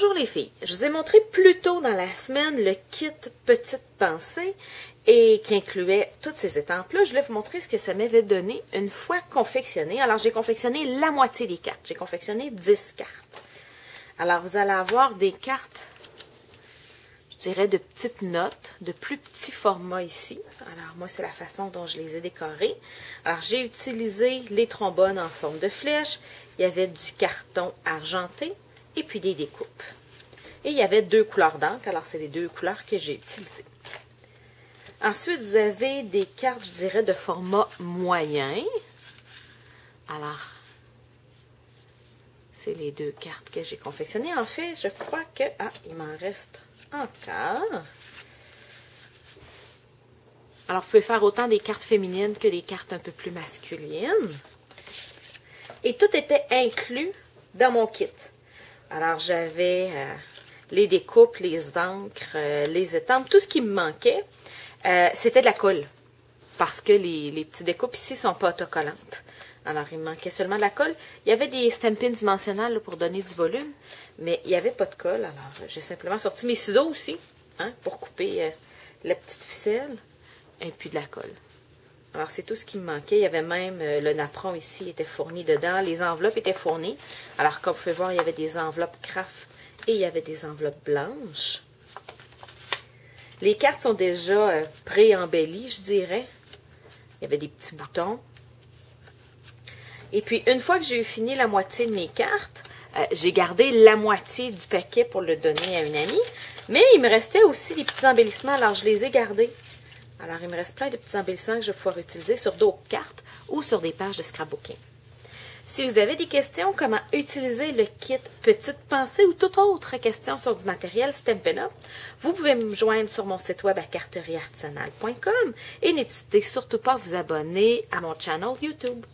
Bonjour les filles, je vous ai montré plus tôt dans la semaine le kit Petite Pensée et qui incluait toutes ces étampes-là. Je voulais vous montrer ce que ça m'avait donné une fois confectionné. Alors j'ai confectionné la moitié des cartes, j'ai confectionné 10 cartes. Alors vous allez avoir des cartes, je dirais de petites notes, de plus petits formats ici. Alors moi c'est la façon dont je les ai décorées. Alors j'ai utilisé les trombones en forme de flèche, il y avait du carton argenté, et puis des découpes. Et il y avait 2 couleurs d'encre, alors c'est les 2 couleurs que j'ai utilisées. Ensuite, vous avez des cartes, je dirais, de format moyen. Alors, c'est les 2 cartes que j'ai confectionnées. En fait, je crois que... Ah, il m'en reste encore. Alors, vous pouvez faire autant des cartes féminines que des cartes un peu plus masculines. Et tout était inclus dans mon kit. Alors, j'avais les découpes, les encres, les étampes, tout ce qui me manquait, c'était de la colle. Parce que les petites découpes ici ne sont pas autocollantes. Alors, il me manquait seulement de la colle. Il y avait des stampings dimensionnels là, pour donner du volume, mais il n'y avait pas de colle. Alors, j'ai simplement sorti mes ciseaux aussi, hein, pour couper la petite ficelle, et puis de la colle. Alors, c'est tout ce qui me manquait. Il y avait même le napperon ici, était fourni dedans. Les enveloppes étaient fournies. Alors, comme vous pouvez voir, il y avait des enveloppes craft et il y avait des enveloppes blanches. Les cartes sont déjà pré-embellies, je dirais. Il y avait des petits boutons. Et puis, une fois que j'ai eu fini la moitié de mes cartes, j'ai gardé la moitié du paquet pour le donner à une amie. Mais il me restait aussi des petits embellissements, alors je les ai gardés. Alors, il me reste plein de petits embellissants que je vais pouvoir utiliser sur d'autres cartes ou sur des pages de scrapbooking. Si vous avez des questions, comment utiliser le kit Petite Pensée ou toute autre question sur du matériel Stampin' Up, vous pouvez me joindre sur mon site web à carterieartisanale.com et n'hésitez surtout pas à vous abonner à mon channel YouTube.